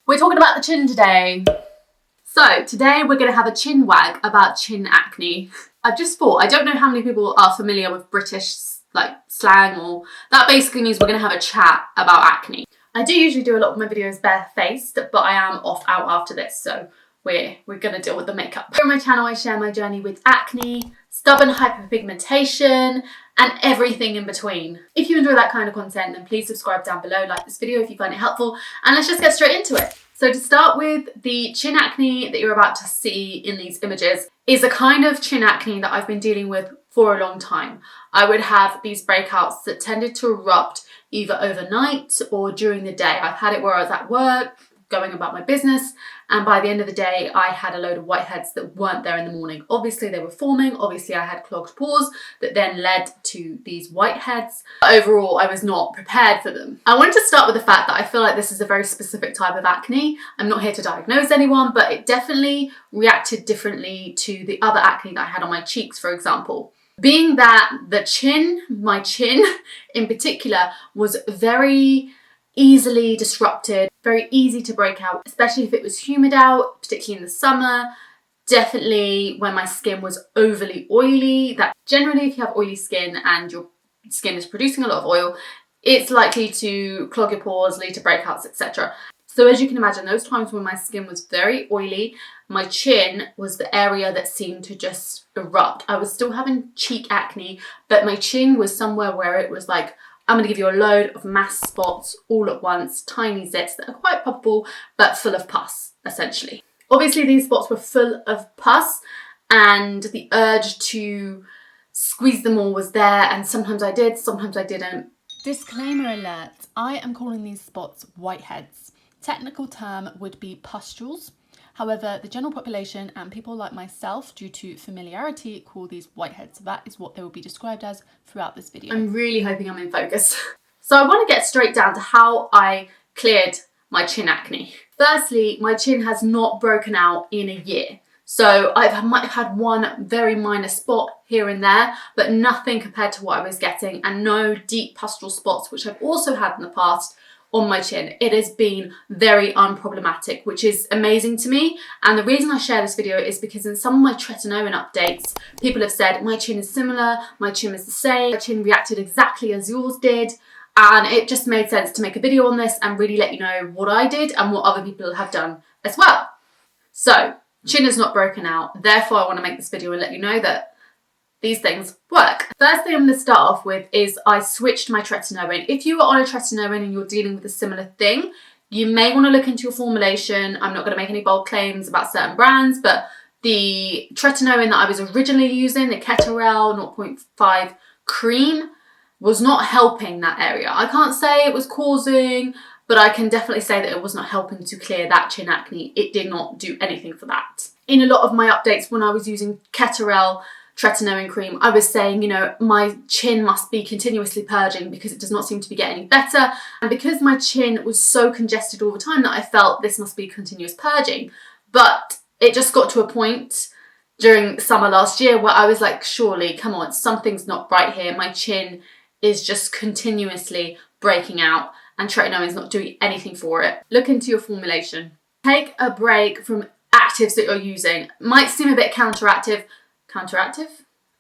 We're talking about the chin today. So today we're going to have a chin wag about chin acne. I've just thought, I don't know how many people are familiar with British slang, or that basically means we're going to have a chat about acne. I do usually do a lot of my videos barefaced, but I am out after this, so we're going to deal with the makeup. Here on my channel I share my journey with acne, stubborn hyperpigmentation, and everything in between. If you enjoy that kind of content, then please subscribe down below, like this video if you find it helpful, and let's just get straight into it. So to start with, the chin acne that you're about to see in these images is a kind of chin acne that I've been dealing with for a long time. I would have these breakouts that tended to erupt either overnight or during the day. I've had it where I was at work, going about my business, and by the end of the day I had a load of whiteheads that weren't there in the morning. Obviously they were forming, obviously I had clogged pores that then led to these whiteheads. Overall I was not prepared for them. I wanted to start with the fact that I feel like this is a very specific type of acne. I'm not here to diagnose anyone, but it definitely reacted differently to the other acne that I had on my cheeks, for example. Being that my chin in particular, was very easily disrupted, very easy to break out, especially if it was humid out, particularly in the summer. Definitely when my skin was overly oily. That generally if you have oily skin and your skin is producing a lot of oil, it's likely to clog your pores, lead to breakouts, etc. So as you can imagine, those times when my skin was very oily, my chin was the area that seemed to just erupt. I was still having cheek acne, but my chin was somewhere where it was like, I'm going to give you a load of mass spots all at once, tiny zits that are quite poppable, but full of pus, essentially. Obviously, these spots were full of pus, and the urge to squeeze them all was there, and sometimes I did, sometimes I didn't. Disclaimer alert, I am calling these spots whiteheads. Technical term would be pustules. However, the general population and people like myself, due to familiarity, call these whiteheads. So that is what they will be described as throughout this video. I'm really hoping I'm in focus. So I want to get straight down to how I cleared my chin acne. Firstly, my chin has not broken out in a year. So I might have had one very minor spot here and there, but nothing compared to what I was getting, and no deep pustule spots, which I've also had in the past on my chin. It has been very unproblematic, which is amazing to me. And the reason I share this video is because in some of my Tretinoin updates, people have said my chin is similar, my chin is the same, my chin reacted exactly as yours did. And it just made sense to make a video on this and really let you know what I did and what other people have done as well. So chin is not broken out, therefore I want to make this video and let you know that these things work. First thing I'm going to start off with is I switched my Tretinoin. If you are on a Tretinoin and you're dealing with a similar thing, you may want to look into your formulation. I'm not going to make any bold claims about certain brands, but the Tretinoin that I was originally using, the Ketorel 0.5 cream, was not helping that area. I can't say it was causing, but I can definitely say that it was not helping to clear that chin acne. It did not do anything for that. In a lot of my updates when I was using Ketorel Tretinoin cream, I was saying, you know, my chin must be continuously purging because it does not seem to be getting any better. And because my chin was so congested all the time that I felt this must be continuous purging. But it just got to a point during summer last year where I was like, surely, come on, something's not right here. My chin is just continuously breaking out and Tretinoin is not doing anything for it. Look into your formulation. Take a break from actives that you're using. Might seem a bit counteractive.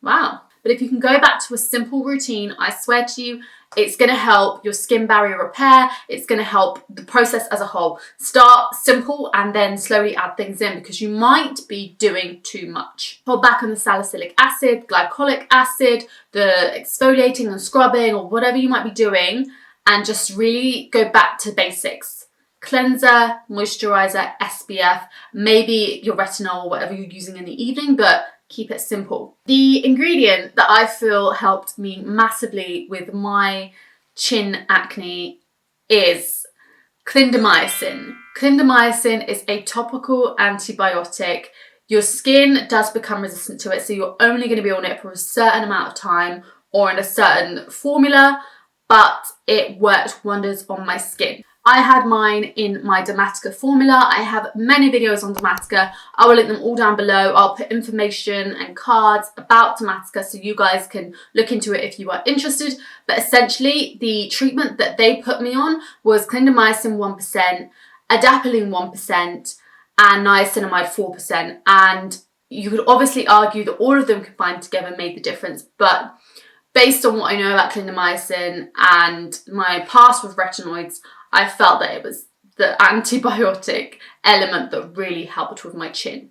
Wow. But if you can go back to a simple routine, I swear to you, it's going to help your skin barrier repair. It's going to help the process as a whole. Start simple and then slowly add things in because you might be doing too much. Hold back on the salicylic acid, glycolic acid, the exfoliating and scrubbing or whatever you might be doing, and just really go back to basics. Cleanser, moisturizer, SPF, maybe your retinol or whatever you're using in the evening, but keep it simple. The ingredient that I feel helped me massively with my chin acne is Clindamycin. Clindamycin is a topical antibiotic. Your skin does become resistant to it, so you're only going to be on it for a certain amount of time or in a certain formula, but it worked wonders on my skin. I had mine in my Dermatica formula. I have many videos on Dermatica. I will link them all down below. I'll put information and cards about Dermatica so you guys can look into it if you are interested. But essentially, the treatment that they put me on was clindamycin 1%, Adapalene 1%, and Niacinamide 4%. And you could obviously argue that all of them combined together made the difference, but based on what I know about clindamycin and my past with retinoids, I felt that it was the antibiotic element that really helped with my chin.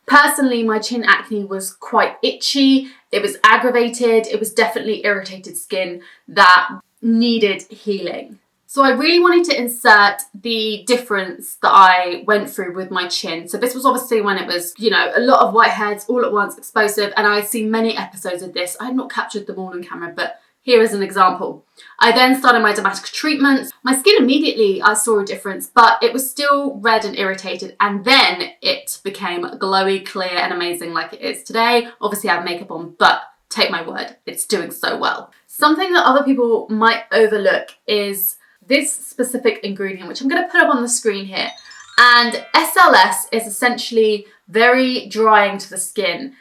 Personally, my chin acne was quite itchy, it was aggravated, it was definitely irritated skin that needed healing. So I really wanted to insert the difference that I went through with my chin. So this was obviously when it was, you know, a lot of whiteheads all at once, explosive, and I've seen many episodes of this. I had not captured them all on camera, but here is an example. I then started my Dermatica treatments. My skin immediately, I saw a difference, but it was still red and irritated, and then it became glowy, clear, and amazing like it is today. Obviously I have makeup on, but take my word, it's doing so well. Something that other people might overlook is this specific ingredient, which I'm going to put up on the screen here. And SLS is essentially very drying to the skin.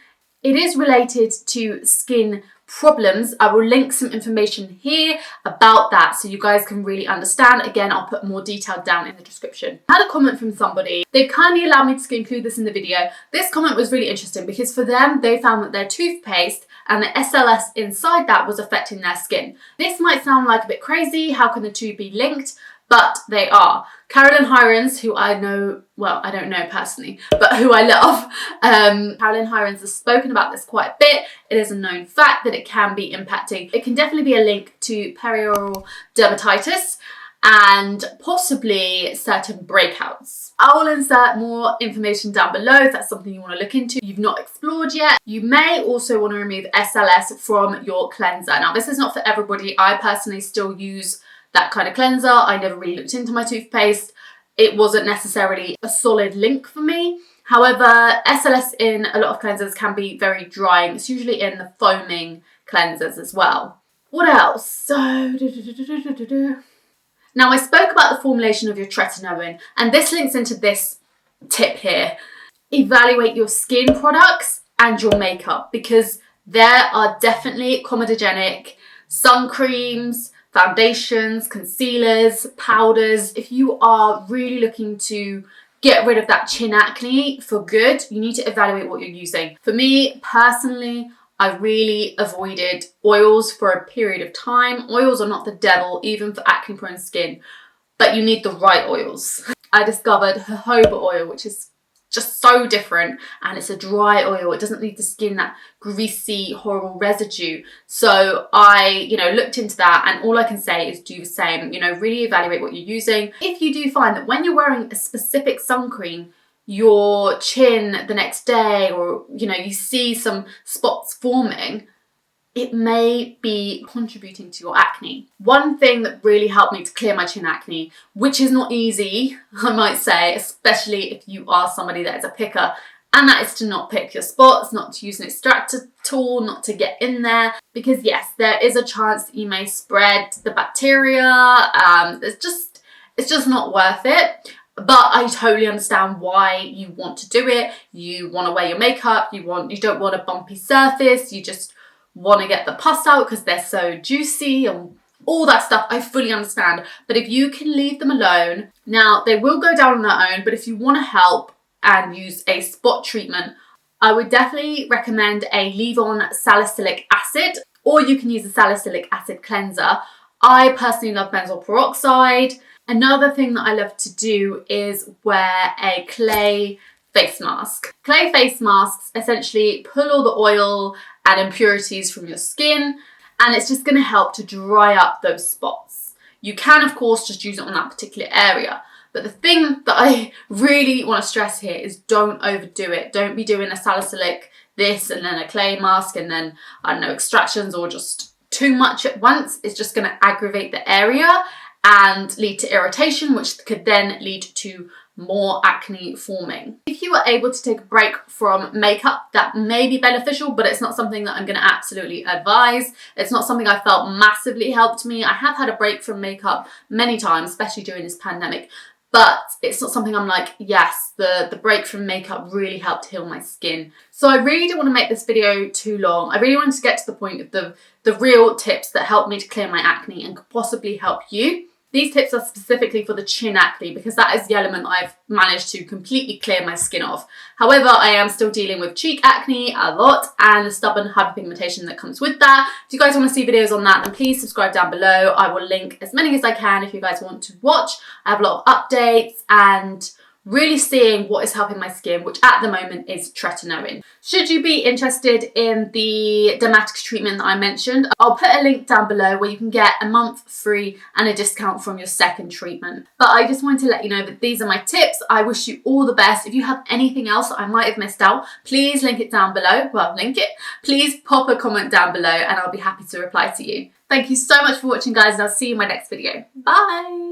It is related to skin problems. I will link some information here about that so you guys can really understand. Again, I'll put more detail down in the description. I had a comment from somebody. They've kindly allowed me to include this in the video. This comment was really interesting because for them, they found that their toothpaste and the SLS inside that was affecting their skin. This might sound like a bit crazy. How can the two be linked? But they are. Carolyn Hirons, who I know, well, I don't know personally, but who I love. Carolyn Hirons has spoken about this quite a bit. It is a known fact that it can be impacting. It can definitely be a link to perioral dermatitis and possibly certain breakouts. I will insert more information down below if that's something you want to look into, you've not explored yet. You may also want to remove SLS from your cleanser. Now, this is not for everybody. I personally still use that kind of cleanser. I never really looked into my toothpaste. It wasn't necessarily a solid link for me. However, SLS in a lot of cleansers can be very drying. It's usually in the foaming cleansers as well. What else? So, now I spoke about the formulation of your tretinoin, and this links into this tip here. Evaluate your skin products and your makeup, because there are definitely comedogenic sun creams, foundations, concealers, powders. If you are really looking to get rid of that chin acne for good, you need to evaluate what you're using. For me personally, I really avoided oils for a period of time. Oils are not the devil, even for acne prone skin, but you need the right oils. I discovered jojoba oil, which is just so different, and it's a dry oil. It doesn't leave the skin that greasy, horrible residue. So I, looked into that, and all I can say is do the same. Really evaluate what you're using. If you do find that when you're wearing a specific sun cream, your chin the next day, or you see some spots forming, it may be contributing to your acne. One thing that really helped me to clear my chin acne, which is not easy, I might say, especially if you are somebody that is a picker, and that is to not pick your spots, not to use an extractor tool, not to get in there, because yes, there is a chance that you may spread the bacteria. It's just not worth it. But I totally understand why you want to do it. You want to wear your makeup, you don't want a bumpy surface, you just want to get the pus out because they're so juicy and all that stuff. I fully understand. But if you can leave them alone, now they will go down on their own, but if you want to help and use a spot treatment, I would definitely recommend a leave-on salicylic acid, or you can use a salicylic acid cleanser. I personally love benzoyl peroxide. Another thing that I love to do is wear a clay face mask. Clay face masks essentially pull all the oil and impurities from your skin, and it's just going to help to dry up those spots. You can, of course, just use it on that particular area. But the thing that I really want to stress here is don't overdo it. Don't be doing a salicylic this and then a clay mask and then, extractions, or just too much at once. It's just going to aggravate the area and lead to irritation, which could then lead to more acne forming. If you are able to take a break from makeup, that may be beneficial, but it's not something that I'm going to absolutely advise. It's not something I felt massively helped me. I have had a break from makeup many times, especially during this pandemic, but it's not something I'm like, yes, the break from makeup really helped heal my skin. So I really didn't want to make this video too long. I really wanted to get to the point of the real tips that helped me to clear my acne and could possibly help you. These tips are specifically for the chin acne because that is the element I've managed to completely clear my skin of. However, I am still dealing with cheek acne a lot and the stubborn hyperpigmentation that comes with that. If you guys want to see videos on that, then please subscribe down below. I will link as many as I can if you guys want to watch. I have a lot of updates and really seeing what is helping my skin, which at the moment is Tretinoin. Should you be interested in the Dermatica treatment that I mentioned, I'll put a link down below where you can get a month free and a discount from your second treatment. But I just wanted to let you know that these are my tips. I wish you all the best. If you have anything else that I might have missed out, please link it down below. Well, link it. Please pop a comment down below and I'll be happy to reply to you. Thank you so much for watching, guys, and I'll see you in my next video. Bye!